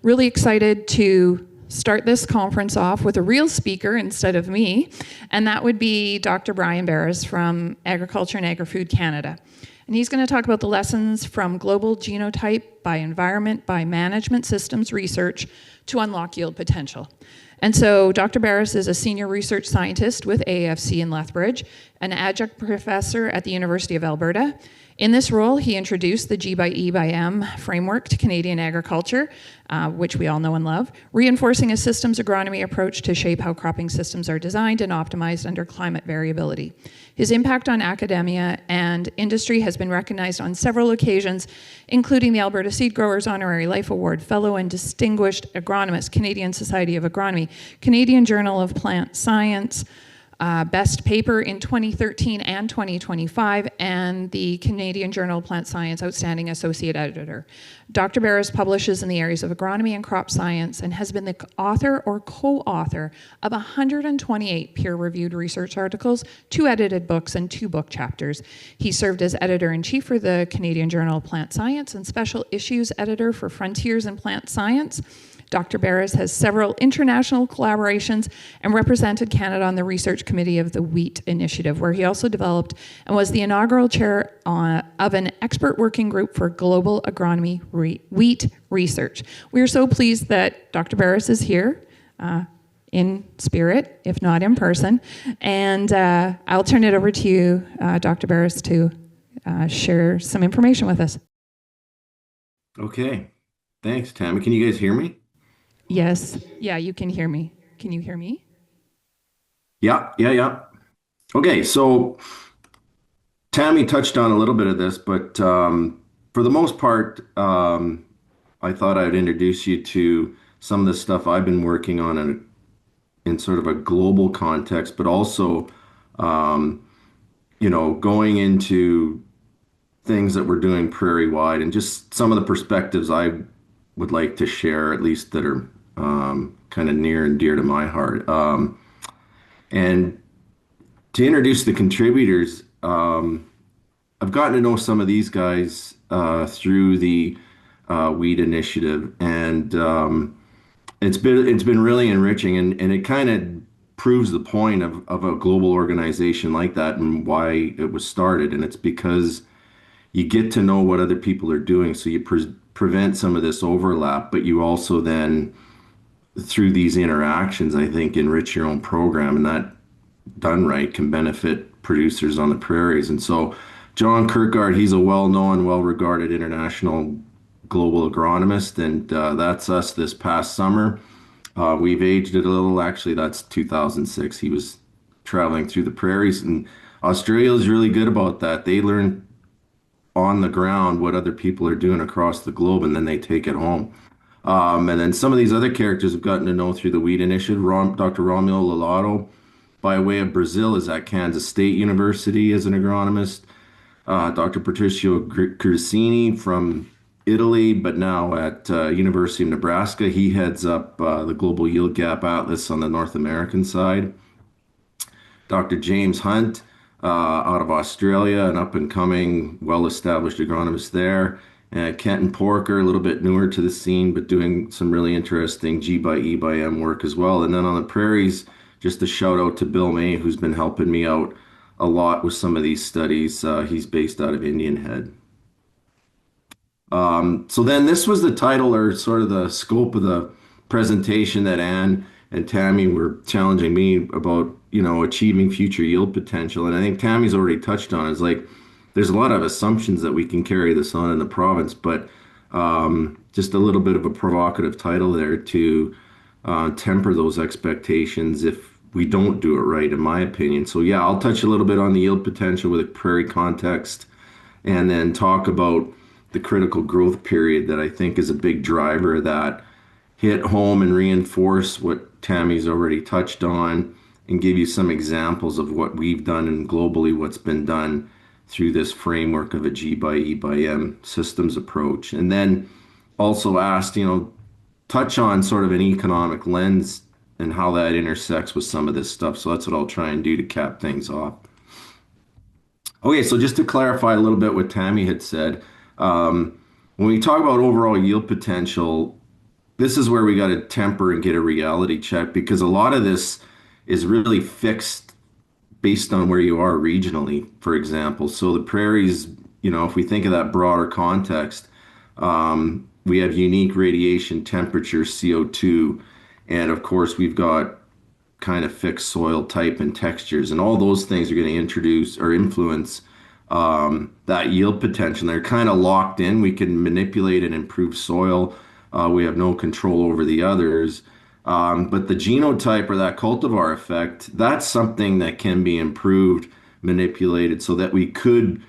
Really excited to start this conference off with a real speaker instead of me, and that would be Dr. Brian Beres from Agriculture and Agri-Food Canada. And he's going to talk about the lessons from global genotype by environment by management systems research to unlock yield potential. And so Dr. Beres is a senior research scientist with AFC in Lethbridge, an adjunct professor at the University of Alberta. In this role, he introduced the G/E/M framework to Canadian agriculture, which we all know and love, reinforcing a systems agronomy approach to shape how cropping systems are designed and optimized under climate variability. His impact on academia and industry has been recognized on several occasions, including the Alberta Seed Growers Honorary Life Award, Fellow and Distinguished Agronomist, Canadian Society of Agronomy, Canadian Journal of Plant Science, Best Paper in 2013 and 2025, and the Canadian Journal of Plant Science Outstanding Associate Editor. Dr. Beres publishes in the areas of agronomy and crop science and has been the author or co-author of 128 peer-reviewed research articles, 2 edited books, and 2 book chapters. He served as editor-in-chief for the Canadian Journal of Plant Science and special issues editor for Frontiers in Plant Science. Dr. Beres has several international collaborations and represented Canada on the research committee of the Wheat Initiative, where he also developed and was the inaugural chair of an expert working group for global agronomy wheat research. We are so pleased that Dr. Beres is here in spirit, if not in person. And I'll turn it over to you, Dr. Beres, to share some information with us. Okay. Thanks, Tammy. Can you guys hear me? Yes. Yeah, you can hear me. Can you hear me? Yeah. Okay, so Tammy touched on a little bit of this, but for the most part, I thought I'd introduce you to some of the stuff I've been working on in sort of a global context, but also, going into things that we're doing prairie-wide and just some of the perspectives I would like to share, at least that are kind of near and dear to my heart. And to introduce the contributors, I've gotten to know some of these guys through the Wheat Initiative, and it's been really enriching, and it kind of proves the point of a global organization like that and why it was started. And it's because you get to know what other people are doing, so you prevent some of this overlap, but you also then, through these interactions, I think, enrich your own program, and that, done right, can benefit producers on the prairies. And so John Kirkgard, he's a well-known, well-regarded international global agronomist, and that's us this past summer. We've aged it a little. Actually, that's 2006. He was traveling through the prairies, and Australia is really good about that. They learn on the ground what other people are doing across the globe, and then they take it home. And then some of these other characters have gotten to know through the Wheat Initiative. Dr. Romeo Lolato, by way of Brazil, is at Kansas State University as an agronomist. Dr. Patricio Cricini from Italy, but now at University of Nebraska. He heads up the Global Yield Gap Atlas on the North American side. Dr. James Hunt, out of Australia, an up-and-coming, well-established agronomist there. Kenton Porker, a little bit newer to the scene, but doing some really interesting G/E/M work as well. And then on the prairies, just a shout out to Bill May, who's been helping me out a lot with some of these studies. He's based out of Indian Head. So then this was the title, or sort of the scope of the presentation that Anne and Tammy were challenging me about, achieving future yield potential. And I think Tammy's already touched on it. It's like, there's a lot of assumptions that we can carry this on in the province, but just a little bit of a provocative title there to temper those expectations if we don't do it right, in my opinion. So yeah, I'll touch a little bit on the yield potential with a prairie context, and then talk about the critical growth period that I think is a big driver that hit home and reinforce what Tammy's already touched on, and give you some examples of what we've done and globally what's been done through this framework of a G/E/M systems approach. And then also asked, touch on sort of an economic lens and how that intersects with some of this stuff. So that's what I'll try and do to cap things off. Okay, so just to clarify a little bit what Tammy had said, when we talk about overall yield potential, this is where we got to temper and get a reality check because a lot of this is really fixed based on where you are regionally, for example. So the prairies, if we think of that broader context, we have unique radiation temperature, CO2, and of course we've got kind of fixed soil type and textures, and all those things are going to introduce or influence that yield potential. They're kind of locked in. We can manipulate and improve soil. We have no control over the others. But the genotype or that cultivar effect, that's something that can be improved, manipulated so that we could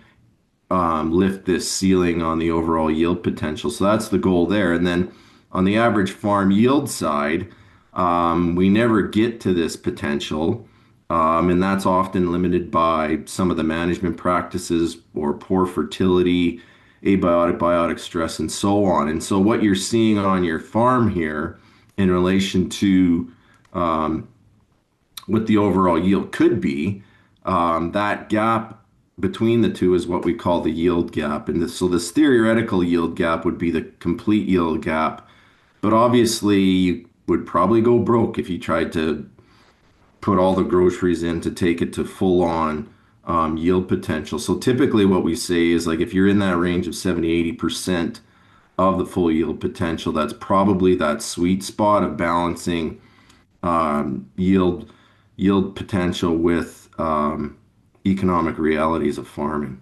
lift this ceiling on the overall yield potential. So that's the goal there. And then on the average farm yield side, we never get to this potential. And that's often limited by some of the management practices or poor fertility, abiotic, biotic stress, and so on. And so what you're seeing on your farm here in relation to what the overall yield could be, that gap between the two is what we call the yield gap. And so this theoretical yield gap would be the complete yield gap. But obviously, you would probably go broke if you tried to put all the groceries in to take it to full on yield potential. So typically, what we say is like if you're in that range of 70-80% of the full yield potential, that's probably that sweet spot of balancing yield potential with economic realities of farming.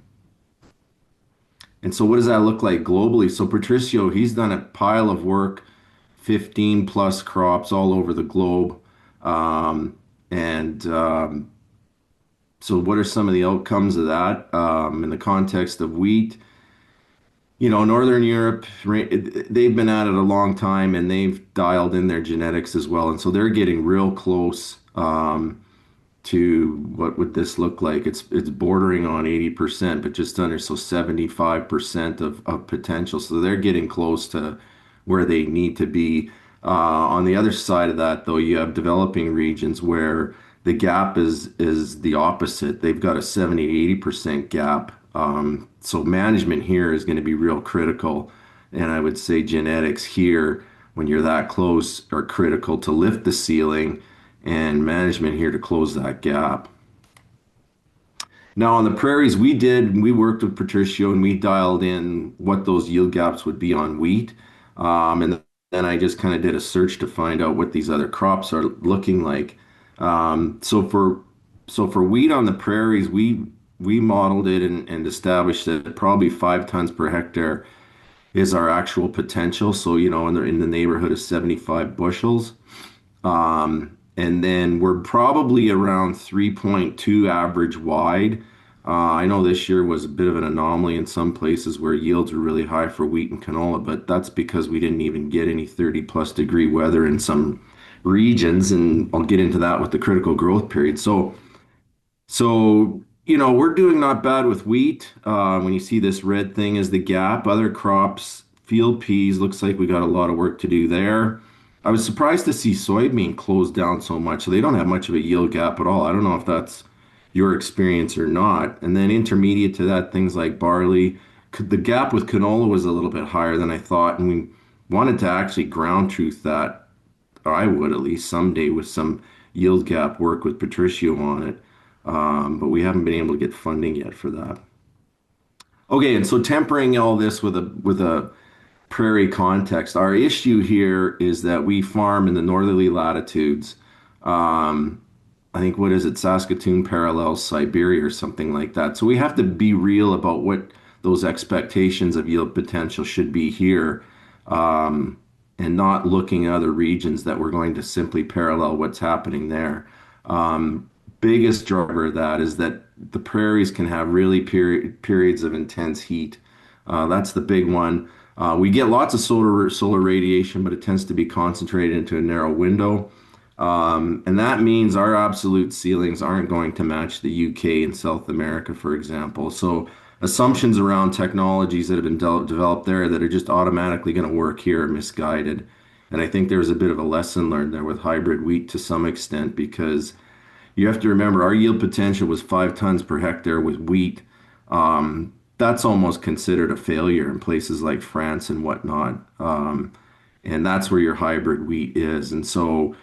And so what does that look like globally? So Patricio, he's done a pile of work, 15 plus crops all over the globe. And so what are some of the outcomes of that in the context of wheat? Northern Europe, they've been at it a long time and they've dialed in their genetics as well. And so they're getting real close to what would this look like? It's bordering on 80%, but just under, so 75% of potential. So they're getting close to where they need to be. On the other side of that, though, you have developing regions where the gap is the opposite. They've got a 70-80% gap. So management here is going to be real critical. And I would say genetics here, when you're that close, are critical to lift the ceiling and management here to close that gap. Now on the prairies, we worked with Patricio and we dialed in what those yield gaps would be on wheat. And then I just kind of did a search to find out what these other crops are looking like. So for wheat on the prairies, we modeled it and established that probably 5 tons per hectare is our actual potential. So, in the neighborhood of 75 bushels. And then we're probably around 3.2 average wide. I know this year was a bit of an anomaly in some places where yields were really high for wheat and canola, but that's because we didn't even get any 30 plus degree weather in some regions. And I'll get into that with the critical growth period. So, we're doing not bad with wheat. When you see this red thing is the gap. Other crops, field peas, looks like we got a lot of work to do there. I was surprised to see soybean close down so much. So they don't have much of a yield gap at all. I don't know if that's your experience or not. And then intermediate to that, things like barley. The gap with canola was a little bit higher than I thought. And we wanted to actually ground truth that, or I would at least someday with some yield gap work with Patricio on it. But we haven't been able to get funding yet for that. Okay, and so tempering all this with a prairie context, our issue here is that we farm in the northerly latitudes. I think what is it, Saskatoon parallels Siberia or something like that. So we have to be real about what those expectations of yield potential should be here, and not looking at other regions that we're going to simply parallel what's happening there. Biggest driver of that is that the prairies can have really periods of intense heat. That's the big one. We get lots of solar radiation, but it tends to be concentrated into a narrow window. And that means our absolute ceilings aren't going to match the UK and South America, for example. So assumptions around technologies that have been developed there that are just automatically going to work here are misguided. And I think there's a bit of a lesson learned there with hybrid wheat to some extent, because you have to remember our yield potential was 5 tons per hectare with wheat. That's almost considered a failure in places like France and whatnot. and that's where your hybrid wheat is. And so,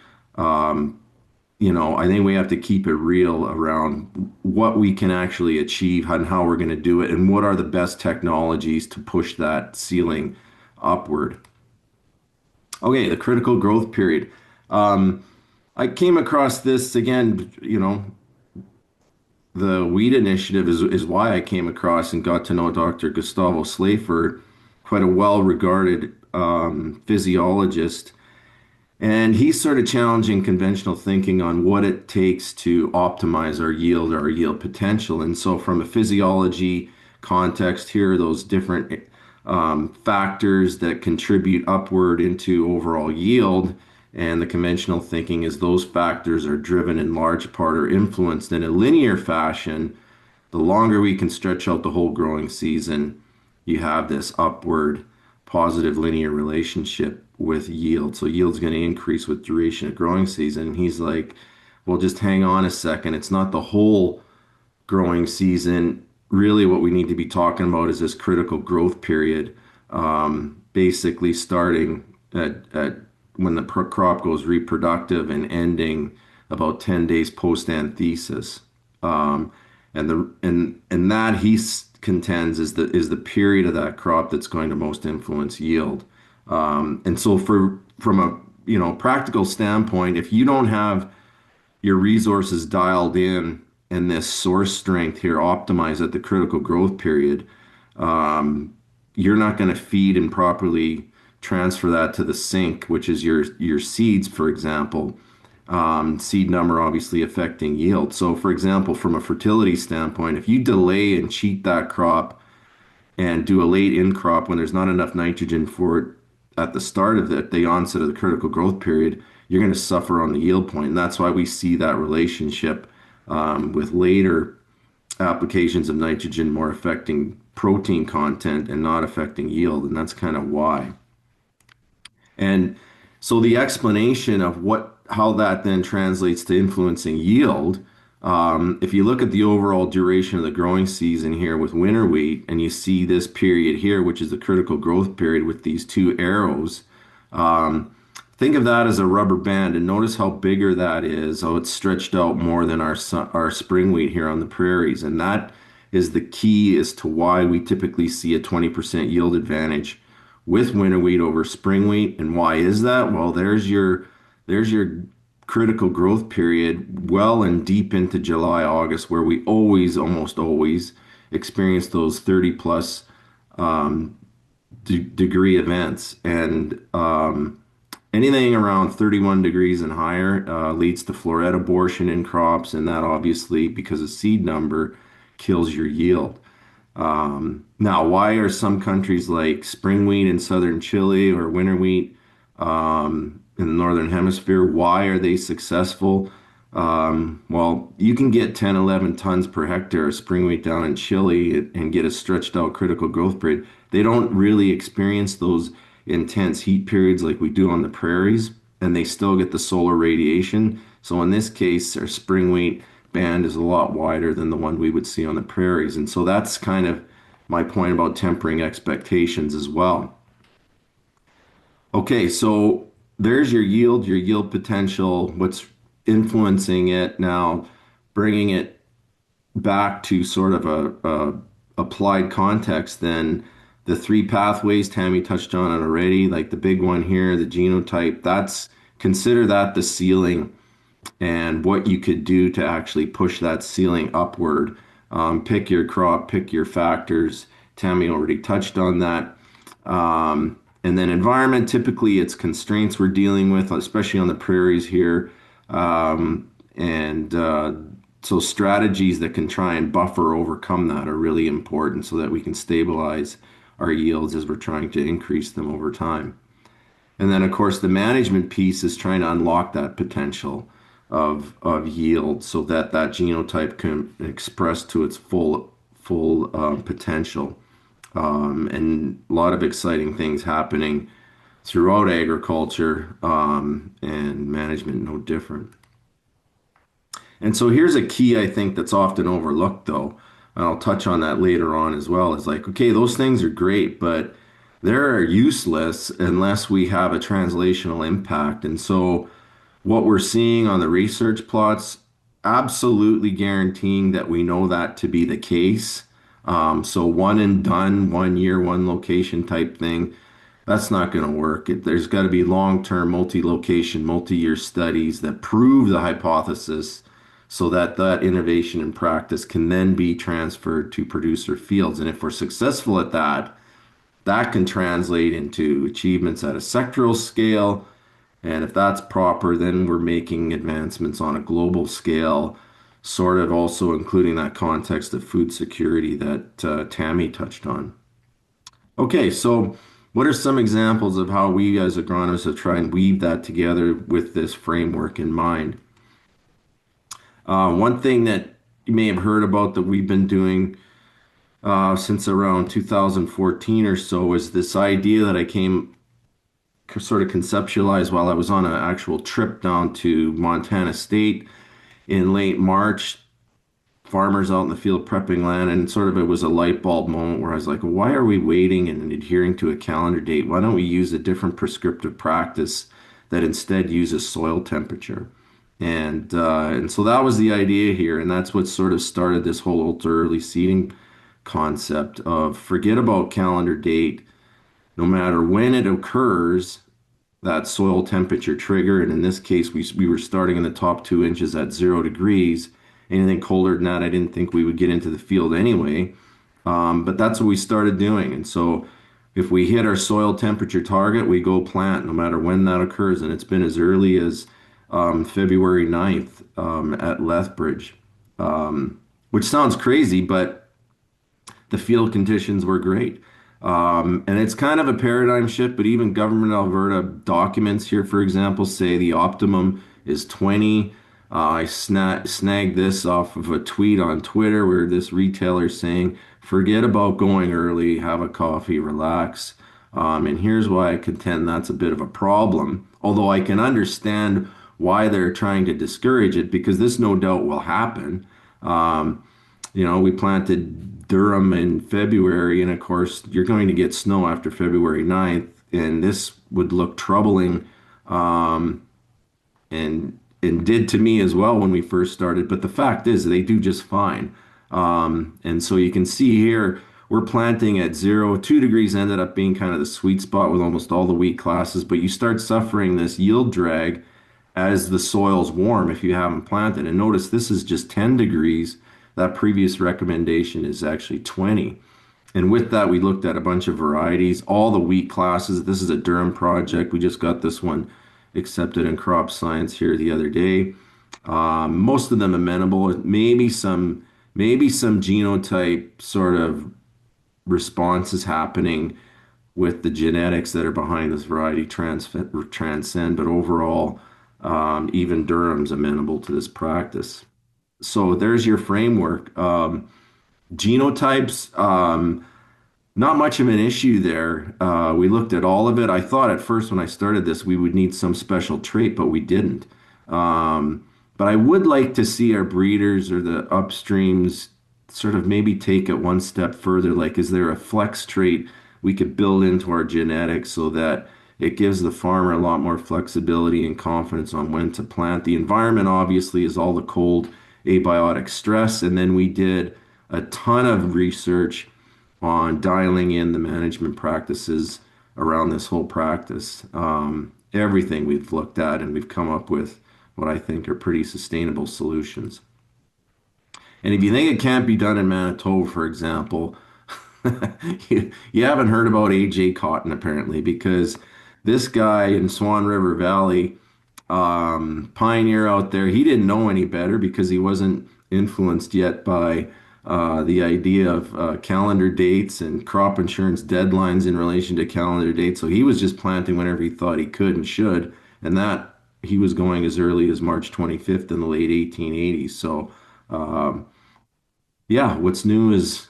I think we have to keep it real around what we can actually achieve and how we're going to do it, and what are the best technologies to push that ceiling upward. Okay, the critical growth period. I came across this again, the wheat initiative is why I came across and got to know Dr. Gustavo Slafer, quite a well-regarded physiologist. And he's sort of challenging conventional thinking on what it takes to optimize our yield or our yield potential. And so, from a physiology context, here are those different factors that contribute upward into overall yield. And the conventional thinking is those factors are driven in large part or influenced in a linear fashion. The longer we can stretch out the whole growing season, you have this upward positive linear relationship with yield. So yield's going to increase with duration of growing season. And he's like, well, just hang on a second. It's not the whole growing season. Really, what we need to be talking about is this critical growth period, basically starting at when the crop goes reproductive and ending about 10 days post anthesis. And that contends is the period of that crop that's going to most influence yield. And so from a practical standpoint, if you don't have your resources dialed in and this source strength here optimized at the critical growth period, you're not going to feed and properly transfer that to the sink, which is your seeds, for example. Seed number obviously affecting yield. So, for example, from a fertility standpoint, if you delay and cheat that crop and do a late in crop when there's not enough nitrogen for it at the start of the onset of the critical growth period, you're going to suffer on the yield point. And that's why we see that relationship with later applications of nitrogen more affecting protein content and not affecting yield. And that's kind of why. And so the explanation of how that then translates to influencing yield, if you look at the overall duration of the growing season here with winter wheat, and you see this period here, which is the critical growth period with these two arrows, think of that as a rubber band, and notice how bigger that is. Oh, it's stretched out more than our spring wheat here on the prairies, and that is the key as to why we typically see a 20% yield advantage with winter wheat over spring wheat. And why is that? Well, there's your critical growth period well and deep into July, August, where we almost always experience those 30 plus degree events. And anything around 31 degrees and higher leads to floret abortion in crops. And that obviously, because of seed number, kills your yield. Now, why are some countries like spring wheat in southern Chile or winter wheat in the northern hemisphere, why are they successful? Well, you can get 10, 11 tons per hectare of spring wheat down in Chile and get a stretched out critical growth period. They don't really experience those intense heat periods like we do on the prairies, and they still get the solar radiation. So in this case, our spring wheat band is a lot wider than the one we would see on the prairies. And so that's kind of my point about tempering expectations as well. Okay, so there's your yield potential, what's influencing it now, bringing it back to sort of a applied context. Then the three pathways, Tammy touched on it already, like the big one here, the genotype, consider that the ceiling and what you could do to actually push that ceiling upward. Pick your crop, pick your factors. Tammy already touched on that. And then environment, typically it's constraints we're dealing with, especially on the prairies here. So strategies that can try and buffer, overcome that are really important so that we can stabilize our yields as we're trying to increase them over time. And then, of course, the management piece is trying to unlock that potential of yield so that genotype can express to its full potential. And a lot of exciting things happening throughout agriculture, and management no different. And so here's a key I think that's often overlooked, though, and I'll touch on that later on as well. Is like, okay, those things are great, but they're useless unless we have a translational impact. And so what we're seeing on the research plots, absolutely guaranteeing that we know that to be the case. So one and done, 1 year, one location type thing, that's not going to work. There's got to be long-term, multi-location, multi-year studies that prove the hypothesis so that that innovation and practice can then be transferred to producer fields. And if we're successful at that, that can translate into achievements at a sectoral scale. And if that's proper, then we're making advancements on a global scale, sort of also including that context of food security that Tammy touched on. Okay, so what are some examples of how we as agronomists have tried and weave that together with this framework in mind? One thing that you may have heard about that we've been doing since around 2014 or so is this idea that I came sort of conceptualized while I was on an actual trip down to Montana State in late March. Farmers out in the field prepping land, and sort of it was a light bulb moment where I was like, why are we waiting and adhering to a calendar date? Why don't we use a different prescriptive practice that instead uses soil temperature? And so that was the idea here, and that's what sort of started this whole ultra early seeding concept of forget about calendar date, no matter when it occurs, that soil temperature trigger. And in this case, we were starting in the top 2 inches at 0 degrees. Anything colder than that, I didn't think we would get into the field anyway. But that's what we started doing. And so if we hit our soil temperature target, we go plant no matter when that occurs. And it's been as early as February 9th at Lethbridge, which sounds crazy, but the field conditions were great. And it's kind of a paradigm shift, but even Government Alberta documents here, for example, say the optimum is 20. I snagged this off of a tweet on Twitter where this retailer is saying, forget about going early, have a coffee, relax. And here's why I contend that's a bit of a problem. Although I can understand why they're trying to discourage it, because this no doubt will happen. We planted Durham in February, and of course, you're going to get snow after February 9th, and this would look troubling, and did to me as well when we first started. But the fact is, they do just fine. And so you can see here, we're planting at 2 degrees ended up being kind of the sweet spot with almost all the wheat classes, but you start suffering this yield drag as the soil's warm if you haven't planted. And notice this is just 10 degrees. That previous recommendation is actually 20. And with that, we looked at a bunch of varieties, all the wheat classes. This is a Durham project. We just got this one accepted in crop science here the other day. Most of them amenable, maybe some genotype sort of responses happening with the genetics that are behind this variety transcend, but overall, even Durham's amenable to this practice. So there's your framework. Genotypes, not much of an issue there. We looked at all of it. I thought at first when I started this, we would need some special trait, but we didn't. But I would like to see our breeders or the upstreams sort of maybe take it one step further. Like, is there a flex trait we could build into our genetics so that it gives the farmer a lot more flexibility and confidence on when to plant? The environment obviously is all the cold abiotic stress. And then we did a ton of research on dialing in the management practices around this whole practice. Everything we've looked at, and we've come up with what I think are pretty sustainable solutions. And if you think it can't be done in Manitoba, for example, you haven't heard about AJ Cotton apparently, because this guy in Swan River Valley, pioneer out there, he didn't know any better because he wasn't influenced yet by the idea of calendar dates and crop insurance deadlines in relation to calendar dates. So he was just planting whenever he thought he could and should, and that he was going as early as March 25th in the late 1880s. So yeah, what's new is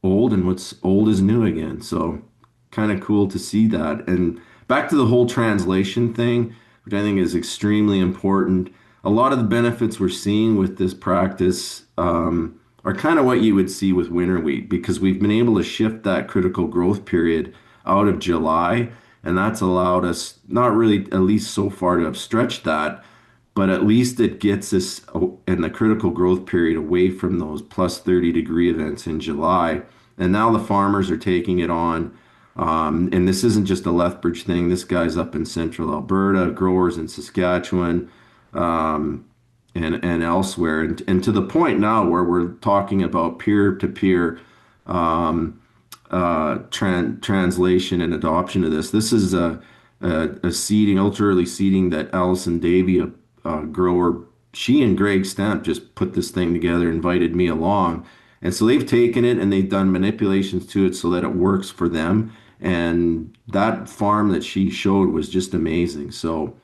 old, and what's old is new again. So kind of cool to see that. And back to the whole translation thing, which I think is extremely important. A lot of the benefits we're seeing with this practice are kind of what you would see with winter wheat, because we've been able to shift that critical growth period out of July. And that's allowed us, not really, at least so far, to have stretched that, but at least it gets us in the critical growth period away from those plus 30-degree events in July. And now the farmers are taking it on. And this isn't just a Lethbridge thing. This guy's up in central Alberta, growers in Saskatchewan, um, and elsewhere. And to the point now where we're talking about peer-to-peer translation and adoption of this. This is a seeding, ultra early seeding that Allison Davy, a grower, she and Greg Stamp just put this thing together, invited me along. And so they've taken it and they've done manipulations to it so that it works for them. And that farm that she showed was just amazing. So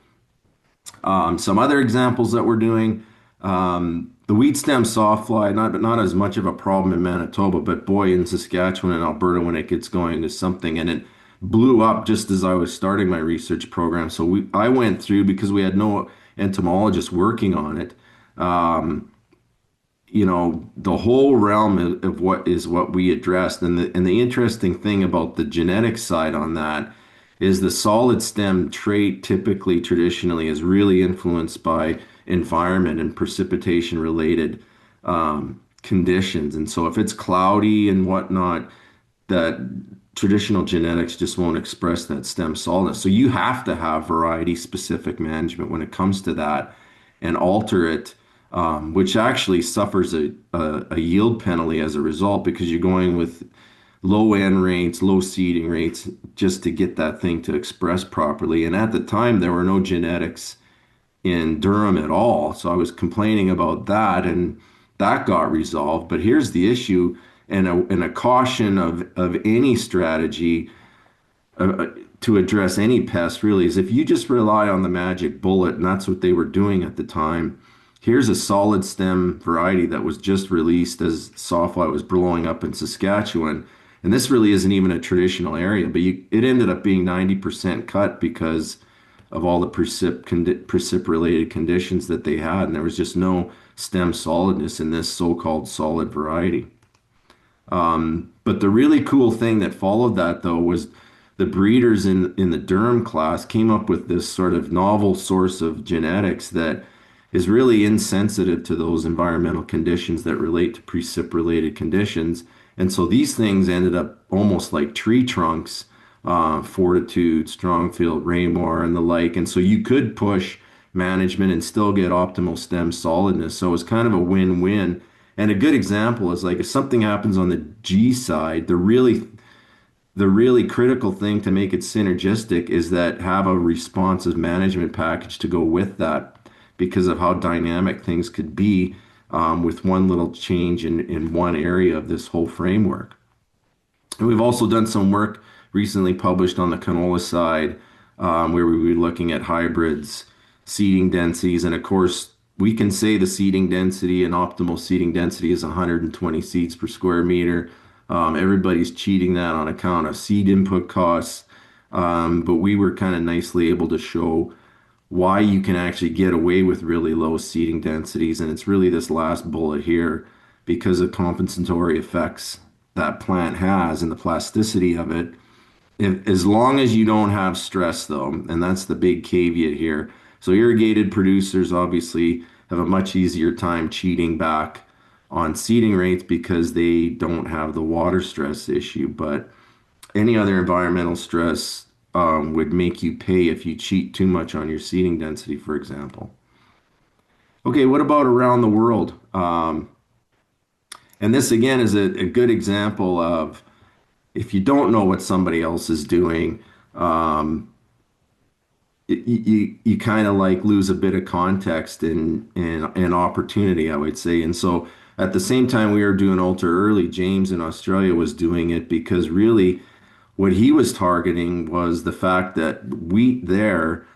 some other examples that we're doing, the wheat stem sawfly, not as much of a problem in Manitoba, but boy, in Saskatchewan and Alberta, when it gets going, is something, and it blew up just as I was starting my research program. So I went through, because we had no entomologists working on it. The whole realm of what we addressed, and the interesting thing about the genetic side on that is the solid stem trait typically traditionally is really influenced by environment and precipitation related conditions. And so if it's cloudy and whatnot, that traditional genetics just won't express that stem solidness. So you have to have variety specific management when it comes to that and alter it, which actually suffers a yield penalty as a result, because you're going with low N rates, low seeding rates, just to get that thing to express properly. And at the time, there were no genetics in Durham at all. So I was complaining about that, and that got resolved. But here's the issue, and a caution of any strategy to address any pest really, is if you just rely on the magic bullet, and that's what they were doing at the time. Here's a solid stem variety that was just released as sawfly was blowing up in Saskatchewan. And this really isn't even a traditional area, but it ended up being 90% cut because of all the precip related conditions that they had. And there was just no stem solidness in this so-called solid variety. But the really cool thing that followed that, though, was the breeders in the Durham class came up with this sort of novel source of genetics that is really insensitive to those environmental conditions that relate to precip related conditions. And so these things ended up almost like tree trunks, Fortitude, Strongfield, Raymore, and the like. And so you could push management and still get optimal stem solidness. So it's kind of a win-win. And a good example is, like, if something happens on the G side, the really critical thing to make it synergistic is that have a responsive management package to go with that, because of how dynamic things could be with one little change in one area of this whole framework. And we've also done some work recently published on the canola side, where we were looking at hybrids, seeding densities, and of course we can say the seeding density and optimal seeding density is 120 seeds per square meter. Everybody's cheating that on account of seed input costs, but we were kind of nicely able to show why you can actually get away with really low seeding densities. And it's really this last bullet here, because of compensatory effects that plant has and the plasticity of it. As long as you don't have stress, though, and that's the big caveat here. So irrigated producers obviously have a much easier time cheating back on seeding rates because they don't have the water stress issue. But any other environmental stress would make you pay if you cheat too much on your seeding density, for example. Okay, what about around the world? And this again is a good example of, if you don't know what somebody else is doing, you kind of like lose a bit of context and opportunity, I would say. And so at the same time we were doing ultra early, James in Australia was doing it because really what he was targeting was the fact that wheat there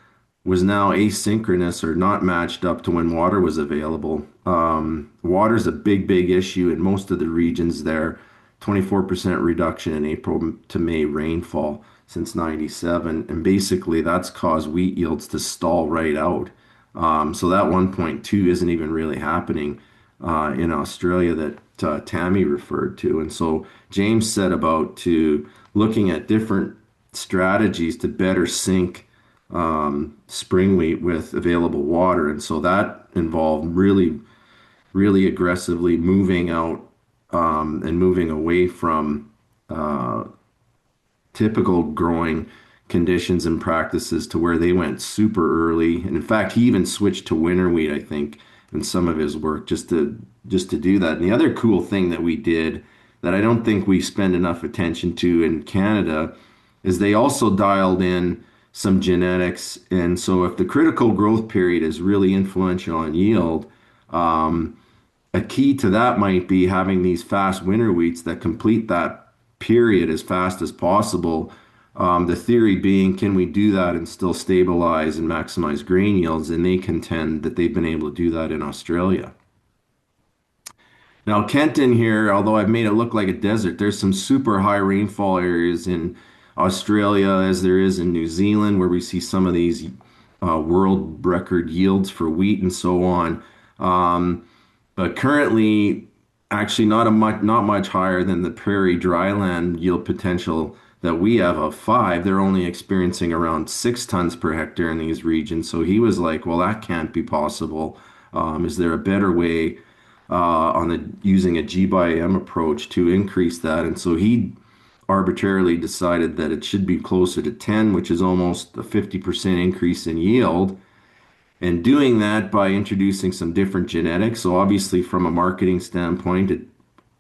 was now asynchronous or not matched up to when water was available. Water is a big issue in most of the regions there. 24% reduction in April to May rainfall since 97. And basically that's caused wheat yields to stall right out. So that 1.2 isn't even really happening in Australia that Tammy referred to. And so James set about to looking at different strategies to better sync spring wheat with available water. And so that involved really aggressively moving out and moving away from typical growing conditions and practices to where they went super early. And in fact, he even switched to winter wheat, I think, in some of his work just to do that. And the other cool thing that we did that I don't think we spend enough attention to in Canada is they also dialed in some genetics. And so if the critical growth period is really influential on yield, a key to that might be having these fast winter wheats that complete that period as fast as possible. The theory being, can we do that and still stabilize and maximize grain yields? And they contend that they've been able to do that in Australia. Now, Kenton here, although I've made it look like a desert, there's some super high rainfall areas in Australia as there is in New Zealand, where we see some of these world record yields for wheat and so on. But currently, actually not much higher than the prairie dryland yield potential that we have of 5. They're only experiencing around 6 tons per hectare in these regions. So he was like, well, that can't be possible. Is there a better way on using a G by M approach to increase that? And so he arbitrarily decided that it should be closer to 10, which is almost a 50% increase in yield. And doing that by introducing some different genetics. So obviously from a marketing standpoint,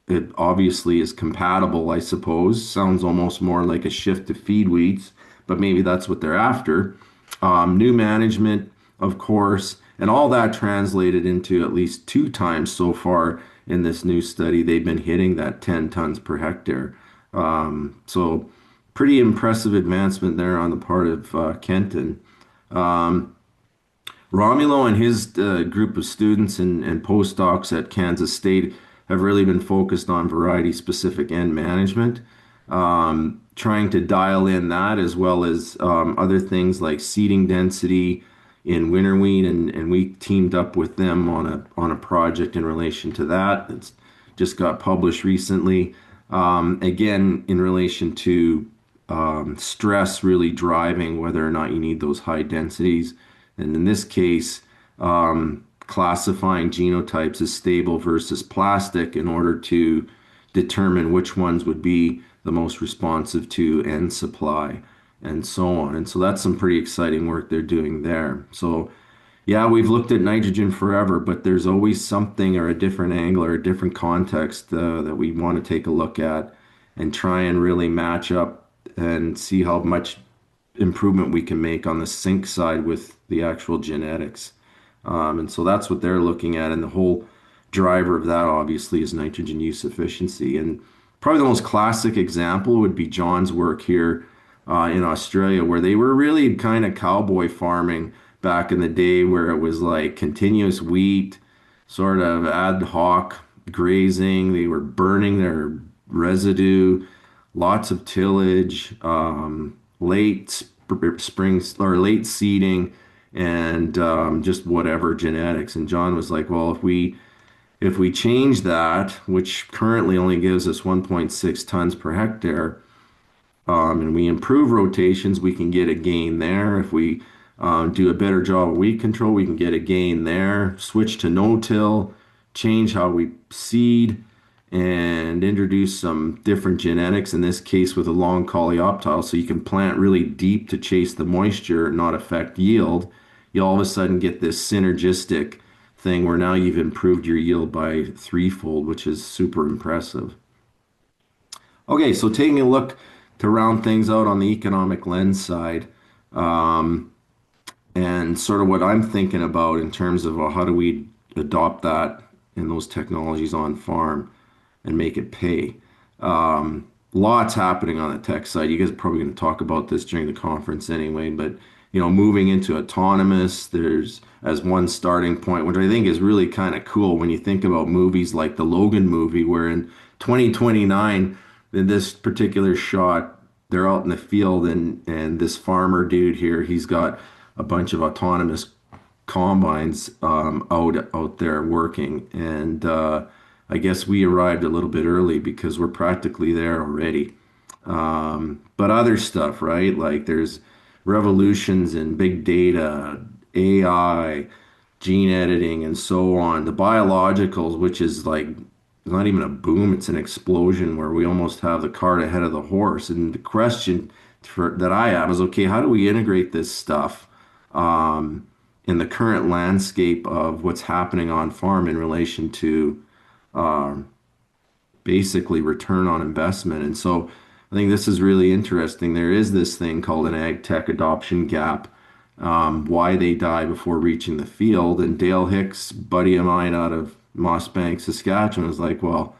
it obviously is compatible, I suppose. Sounds almost more like a shift to feed wheats, but maybe that's what they're after. New management, of course, and all that translated into at least 2 times so far in this new study. They've been hitting that 10 tons per hectare. So pretty impressive advancement there on the part of Kenton. Romulo and his group of students and postdocs at Kansas State have really been focused on variety specific N management, trying to dial in that as well as other things like seeding density in winter wheat, and we teamed up with them on a project in relation to that. It's just got published recently. Again, in relation to stress really driving whether or not you need those high densities. And in this case, classifying genotypes as stable versus plastic in order to determine which ones would be the most responsive to N supply and so on. And so that's some pretty exciting work they're doing there. So yeah, we've looked at nitrogen forever, but there's always something or a different angle or a different context that we want to take a look at and try and really match up and see how much improvement we can make on the sync side with the actual genetics. And so that's what they're looking at. And the whole driver of that obviously is nitrogen use efficiency. And probably the most classic example would be John's work here in Australia, where they were really kind of cowboy farming back in the day, where it was like continuous wheat, sort of ad hoc grazing. They were burning their residue, lots of tillage, spring or late seeding, and just whatever genetics. And John was like, well, if we change that, which currently only gives us 1.6 tons per hectare, and we improve rotations, we can get a gain there. If we do a better job of weed control, we can get a gain there. Switch to no-till, change how we seed, and introduce some different genetics, in this case with a long coleoptile, so you can plant really deep to chase the moisture and not affect yield. You all of a sudden get this synergistic thing where now you've improved your yield by threefold, which is super impressive. Okay, so taking a look to round things out on the economic lens side, and sort of what I'm thinking about in terms of how do we adopt that and those technologies on farm and make it pay. Lots happening on the tech side. You guys are probably going to talk about this during the conference anyway, but moving into autonomous, there's as one starting point, which I think is really kind of cool when you think about movies like the Logan movie, where in 2029, in this particular shot, they're out in the field and this farmer dude here, he's got a bunch of autonomous combines out there working, and I guess we arrived a little bit early because we're practically there already. But other stuff, right? Like there's revolutions in big data, AI, gene editing, and so on. The biologicals, which is like not even a boom, it's an explosion where we almost have the cart ahead of the horse. And the question that I have is, okay, how do we integrate this stuff in the current landscape of what's happening on farm in relation to basically return on investment? And so I think this is really interesting. There is this thing called an ag tech adoption gap, why they die before reaching the field. And Dale Hicks, buddy of mine out of Mossbank, Saskatchewan, was like, well,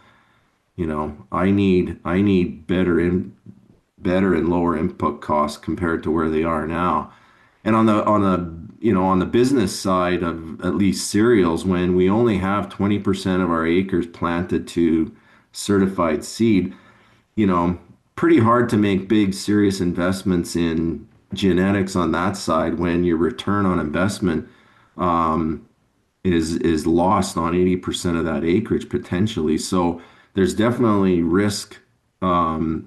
I need better and lower input costs compared to where they are now. And on the business side of at least cereals, when we only have 20% of our acres planted to certified seed, you know, pretty hard to make big serious investments in genetics on that side when your return on investment is lost on 80% of that acreage potentially. So there's definitely risk in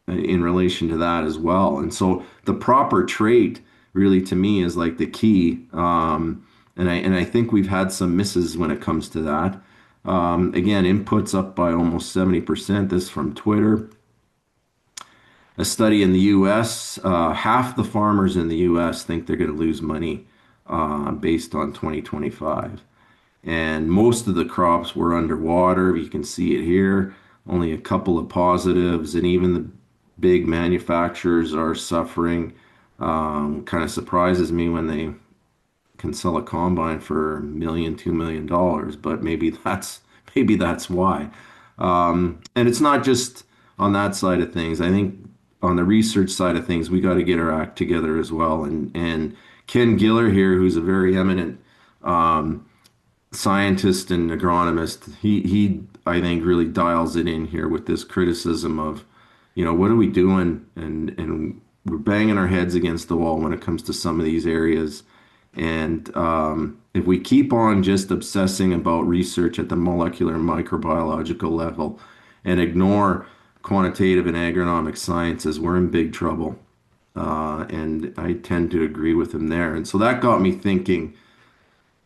relation to that as well. And so the proper trait really to me is like the key. And I think we've had some misses when it comes to that. Again, inputs up by almost 70%. This from Twitter. A study in the US, half the farmers in the US think they're going to lose money based on 2025. And most of the crops were underwater. You can see it here. Only a couple of positives, and even the big manufacturers are suffering. Kind of surprises me when they can sell a combine for $1 million, $2 million, but maybe that's why. And it's not just on that side of things. I think on the research side of things, we got to get our act together as well. And Ken Giller here, who's a very eminent scientist and agronomist, he I think really dials it in here with this criticism of, what are we doing? And we're banging our heads against the wall when it comes to some of these areas. And if we keep on just obsessing about research at the molecular and microbiological level and ignore quantitative and agronomic sciences, we're in big trouble. And I tend to agree with him there. And so that got me thinking,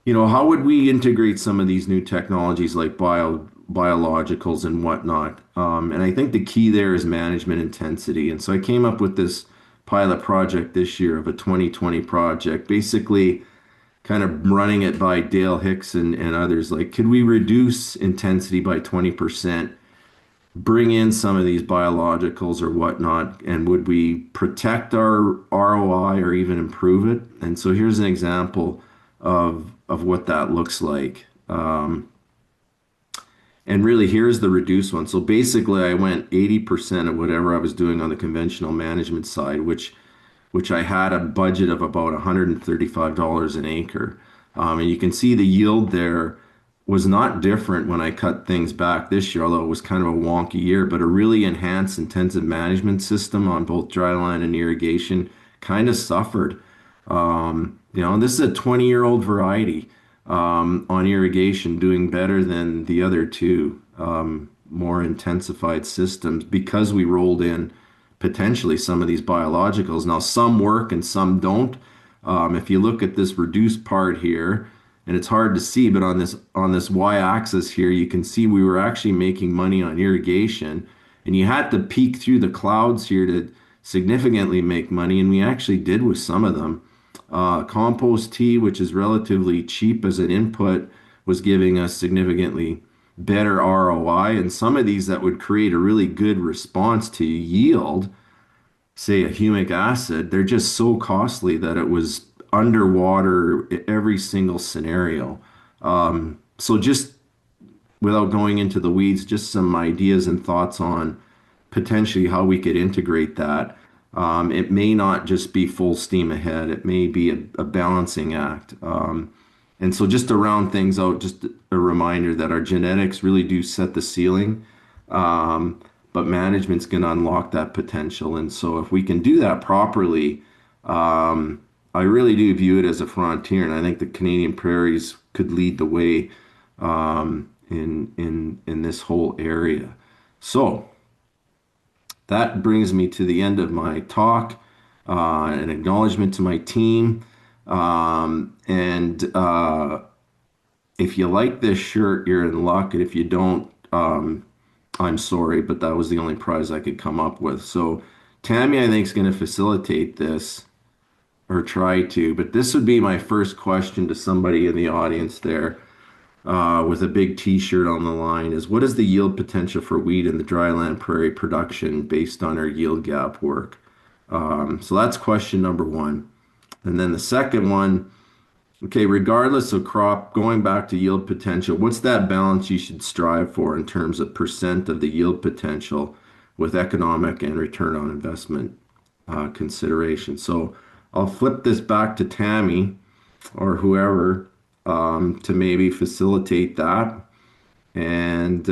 how would we integrate some of these new technologies like biologicals and whatnot? And I think the key there is management intensity. And so I came up with this pilot project this year of a 2020 project, basically kind of running it by Dale Hicks and others. Like, could we reduce intensity by 20%, bring in some of these biologicals or whatnot, and would we protect our ROI or even improve it? And so here's an example of what that looks like. And really, here's the reduced one. So basically, I went 80% of whatever I was doing on the conventional management side, which I had a budget of about $135 an acre. And you can see the yield there was not different when I cut things back this year, although it was kind of a wonky year, but a really enhanced intensive management system on both dryland and irrigation kind of suffered. This is a 20-year-old variety on irrigation doing better than the other two more intensified systems because we rolled in potentially some of these biologicals. Now, some work and some don't. If you look at this reduced part here, and it's hard to see, but on this y-axis here, you can see we were actually making money on irrigation, and you had to peek through the clouds here to significantly make money, and we actually did with some of them. Compost tea, which is relatively cheap as an input, was giving us significantly better ROI. And some of these that would create a really good response to yield, say a humic acid, they're just so costly that it was underwater every single scenario. So just without going into the weeds, just some ideas and thoughts on potentially how we could integrate that. It may not just be full steam ahead. It may be a balancing act. And so just to round things out, just a reminder that our genetics really do set the ceiling, but management's going to unlock that potential. And so if we can do that properly, I really do view it as a frontier, and I think the Canadian prairies could lead the way in this whole area. So That brings me to the end of my talk, an acknowledgement to my team. And if you like this shirt, you're in luck. And if you don't, I'm sorry, but that was the only prize I could come up with. So Tammy, I think, is going to facilitate this or try to. But this would be my first question to somebody in the audience there with a big T-shirt on the line is what is the yield potential for wheat in the dryland prairie production based on our yield gap work? So that's question number one. And then the second one, okay, regardless of crop, going back to yield potential, what's that balance you should strive for in terms of percent of the yield potential with economic and return on investment consideration? So I'll flip this back to Tammy or whoever to maybe facilitate that. And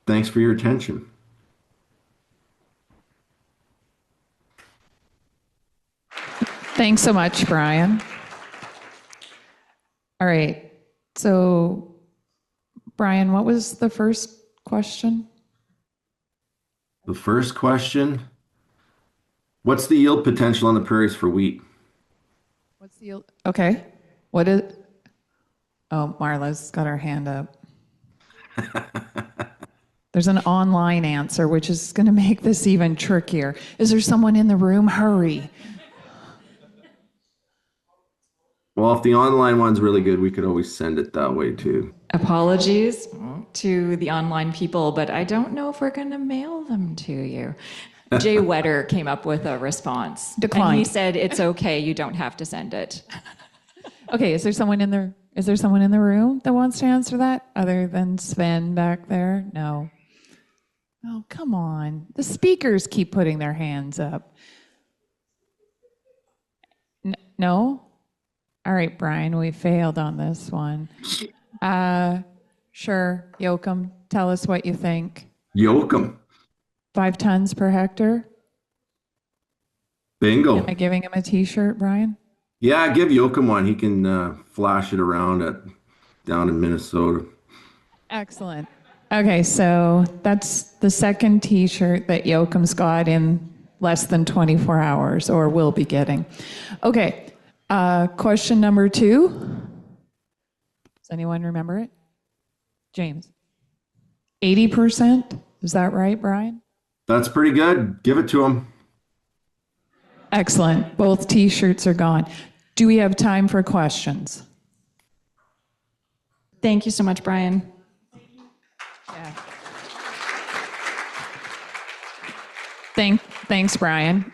thanks for your attention. Thanks so much, Brian. All right. So, Brian, what was the first question? The first question, what's the yield potential on the prairies for wheat? What's the yield? Okay. What is? Oh, Marla's got her hand up. There's an online answer, which is going to make this even trickier. Is there someone in the room? Hurry. Well, if the online one's really good, we could always send it that way too. Apologies to the online people, but I don't know if we're going to mail them to you. Jay Wetter came up with a response. Declined. And he said, it's okay, you don't have to send it. Okay, is there someone in the room that wants to answer that other than Sven back there? No. Oh, come on. The speakers keep putting their hands up. No? All right, Brian, we failed on this one. Sure, Joachim, tell us what you think. Joachim. 5 tons per hectare? Bingo. Am I giving him a t-shirt, Brian? Yeah, give Joachim one. He can flash it around down in Minnesota. Excellent. Okay, so that's the second t-shirt that Joachim's got in less than 24 hours, or will be getting. Okay. Question number 2. Does anyone remember it? James. 80%? Is that right, Brian? That's pretty good. Give it to him. Excellent. Both t-shirts are gone. Do we have time for questions? Thank you so much, Brian. Yeah. Thanks, Brian.